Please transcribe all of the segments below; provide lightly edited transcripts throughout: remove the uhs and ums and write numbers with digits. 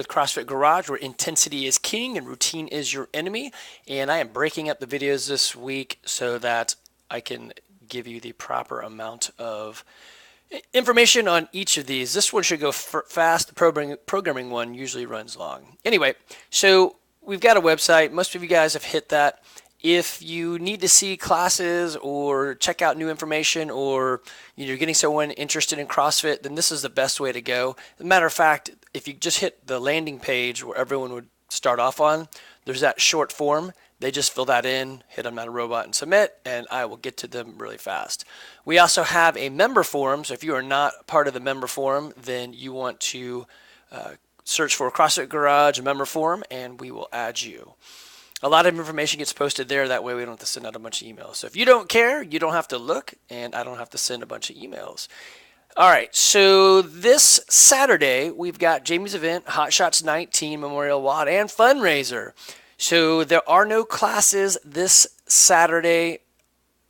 with CrossFit Garage, where intensity is king and routine is your enemy. And I am breaking up the videos this week so that I can give you the proper amount of information on each of these. This one should go fast. The programming one usually runs long. Anyway, so we've got a website. Most of you guys have hit that. If you need to see classes or check out new information, or you're getting someone interested in CrossFit, then this is the best way to go. As a matter of fact, if you just hit the landing page where everyone would start off on, there's that short form. They just fill that in, hit I'm not a robot and submit, and I will get to them really fast. We also have a member forum, so if you are not part of the member forum, then you want to search for CrossFit Garage, a member forum, and we will add you. A lot of information gets posted there. That way we don't have to send out a bunch of emails. So if you don't care, you don't have to look, and I don't have to send a bunch of emails. All right, so this Saturday, we've got Jamie's event, Hot Shots 19 Memorial WOD, and fundraiser. So there are no classes this Saturday,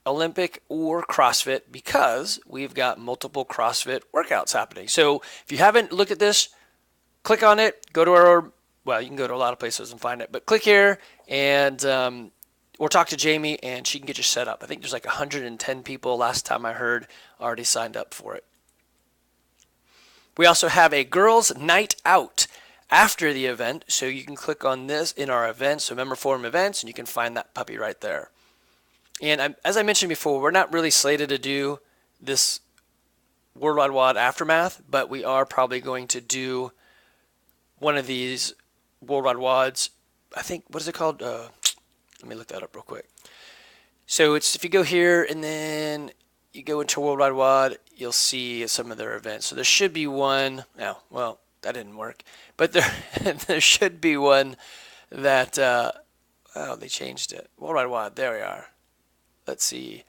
Olympic or CrossFit, because we've got multiple CrossFit workouts happening. So if you haven't looked at this, click on it, go to our, well, you can go to a lot of places and find it, but click here and or talk to Jamie and she can get you set up. I think there's like 110 people last time I heard already signed up for it. We also have a girls' night out after the event, so you can click on this in our events, so member forum events, and you can find that puppy right there. And as I mentioned before, we're not really slated to do this Worldwide WOD Aftermath, but we are probably going to do one of these Worldwide WODs. I think, what is it called? Let me look that up real quick. So it's, if you go here and then you go into Worldwide WOD, you'll see some of their events. So there should be one. No, well, that didn't work. But there should be one that, oh, they changed it. Worldwide WOD, there we are. Let's see.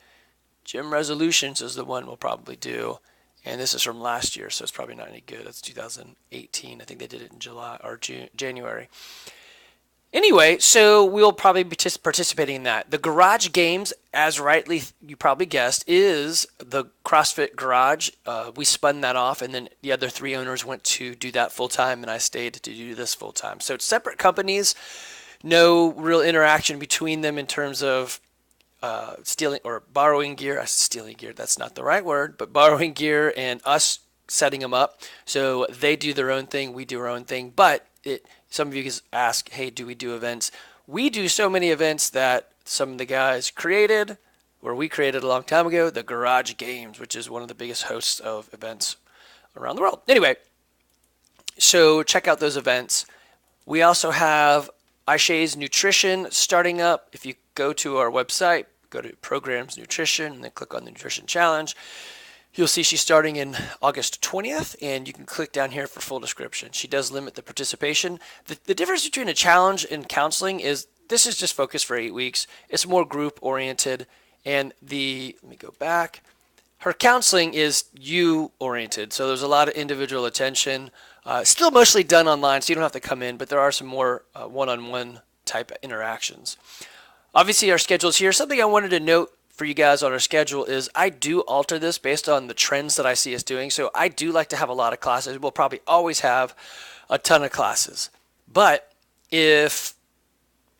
Gym Resolutions is the one we'll probably do. And this is from last year, so it's probably not any good. That's 2018. I think they did it in July or January. Anyway, so we'll probably be participating in that. The Garage Games, as rightly you probably guessed, is the CrossFit Garage. We spun that off, and then the other three owners went to do that full-time, and I stayed to do this full-time. So it's separate companies, no real interaction between them in terms of stealing or borrowing gear. Stealing gear, that's not the right word, but borrowing gear and us setting them up. So they do their own thing, we do our own thing, but some of you ask, hey, do we do events? We do so many events that some of the guys created, or we created a long time ago, the Garage Games, which is one of the biggest hosts of events around the world. Anyway, so check out those events. We also have Aisha's Nutrition starting up. If you go to our website, go to Programs Nutrition, and then click on the Nutrition Challenge, you'll see she's starting in August 20th, and you can click down here for full description. She does limit the participation. The difference between a challenge and counseling is this is just focused for 8 weeks. It's more group-oriented, and let me go back. Her counseling is you-oriented, so there's a lot of individual attention. Still mostly done online, so you don't have to come in, but there are some more one-on-one type interactions. Obviously, our schedule is here. Something I wanted to note for you guys on our schedule is I do alter this based on the trends that I see us doing. So I do like to have a lot of classes. We'll probably always have a ton of classes. But if,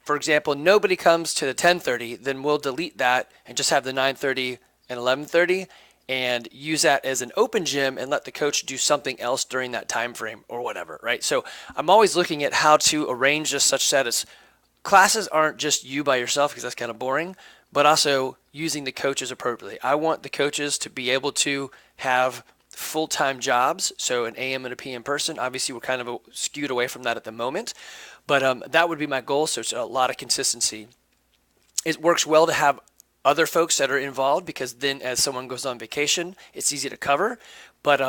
for example, nobody comes to the 10:30, then we'll delete that and just have the 9:30 and 11:30 and use that as an open gym and let the coach do something else during that time frame or whatever, right? So I'm always looking at how to arrange this such that it's classes aren't just you by yourself, because that's kind of boring, but also using the coaches appropriately. I want the coaches to be able to have full-time jobs, so an AM and a PM person. Obviously, we're kind of skewed away from that at the moment, but that would be my goal, so it's a lot of consistency. It works well to have other folks that are involved, because then as someone goes on vacation, it's easy to cover, but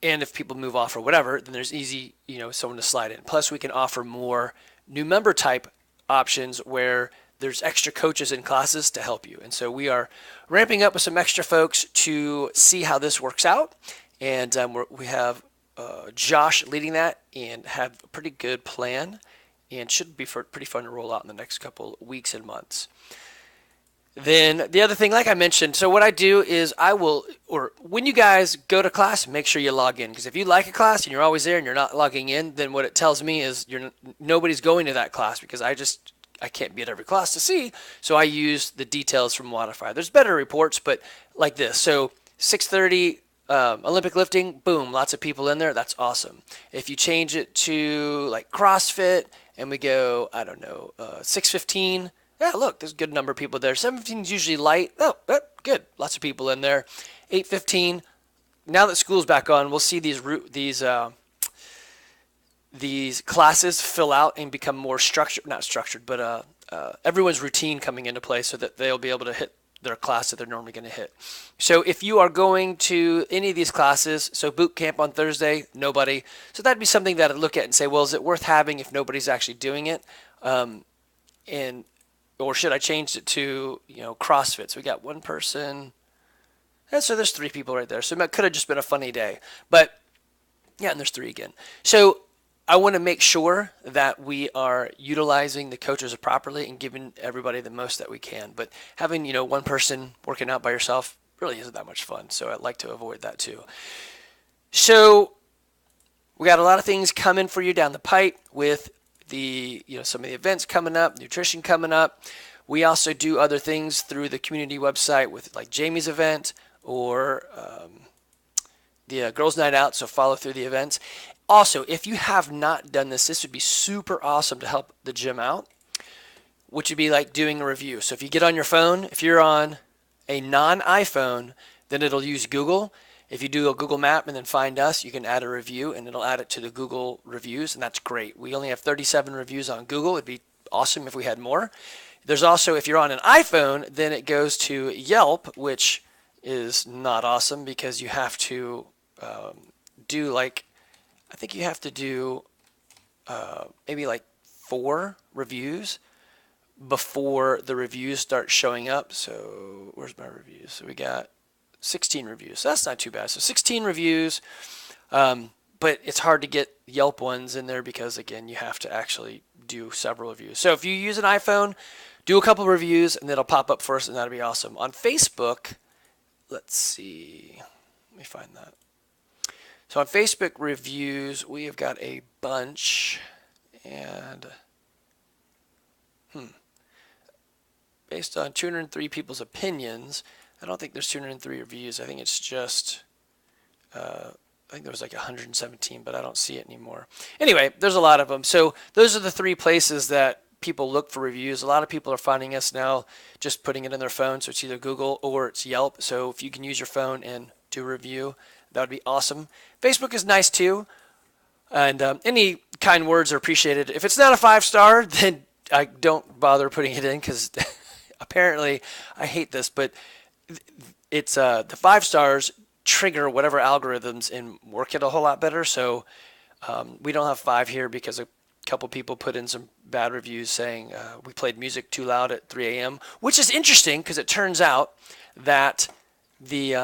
and if people move off or whatever, then there's easy, someone to slide in. Plus, we can offer more new member type options where there's extra coaches in classes to help you. And so we are ramping up with some extra folks to see how this works out. And we have Josh leading that and have a pretty good plan, and should be pretty fun to roll out in the next couple weeks and months. Then the other thing, like I mentioned, so what I do is I will, or when you guys go to class, make sure you log in. Because if you like a class and you're always there and you're not logging in, then what it tells me is nobody's going to that class because I can't be at every class to see. So I use the details from Modify. There's better reports, but like this. So 6:30 Olympic lifting, boom, lots of people in there. That's awesome. If you change it to like CrossFit and we go, I don't know, 6:15. Yeah, look, there's a good number of people there. 7:15 is usually light. Oh, good. Lots of people in there. 8:15. Now that school's back on, we'll see these classes fill out and become more structured. Not structured, but everyone's routine coming into play so that they'll be able to hit their class that they're normally going to hit. So if you are going to any of these classes, so boot camp on Thursday, nobody. So that'd be something that I'd look at and say, well, is it worth having if nobody's actually doing it? Or should I change it to, CrossFit? So we got one person. And so there's 3 people right there. So it could have just been a funny day. But yeah, and there's 3 again. So I want to make sure that we are utilizing the coaches properly and giving everybody the most that we can. But having, one person working out by yourself really isn't that much fun. So I'd like to avoid that too. So we got a lot of things coming for you down the pipe with some of the events coming up, nutrition coming up. We also do other things through the community website with like Jamie's event or the Girls Night Out, so follow through the events. Also, if you have not done this would be super awesome to help the gym out, which would be like doing a review. So if you get on your phone, if you're on a non-iPhone, then it'll use Google. If you do a Google map and then find us, you can add a review and it'll add it to the Google reviews, and that's great. We only have 37 reviews on Google. It'd be awesome if we had more. There's also, if you're on an iPhone, then it goes to Yelp, which is not awesome because you have to I think you have to do maybe like 4 reviews before the reviews start showing up. So where's my reviews? So we got 16 reviews. So that's not too bad. So 16 reviews, but it's hard to get Yelp ones in there because, again, you have to actually do several reviews. So if you use an iPhone, do a couple reviews, and it'll pop up first, and that'll be awesome. On Facebook, let's see. Let me find that. So on Facebook reviews, we have got a bunch, and based on 203 people's opinions, I don't think there's 203 reviews. I think it's just, I think there was like 117, but I don't see it anymore. Anyway, there's a lot of them. So those are the 3 places that people look for reviews. A lot of people are finding us now just putting it in their phone. So it's either Google or it's Yelp. So if you can use your phone and do a review, that would be awesome. Facebook is nice too. And any kind words are appreciated. If it's not a 5-star, then I don't bother putting it in because apparently I hate this, but it's the 5 stars trigger whatever algorithms and work it a whole lot better. So we don't have 5 here because a couple people put in some bad reviews saying we played music too loud at 3 a.m., which is interesting because it turns out that the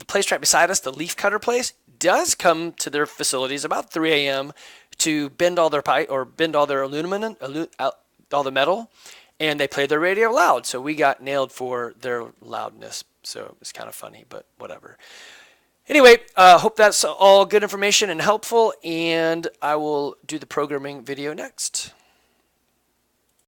place right beside us, the leaf cutter place, does come to their facilities about 3 a.m. to bend all their pipe or bend all their aluminum, all the metal, and they play their radio loud. So we got nailed for their loudness. So it's kind of funny, but whatever. Anyway, hope that's all good information and helpful, and I will do the programming video next.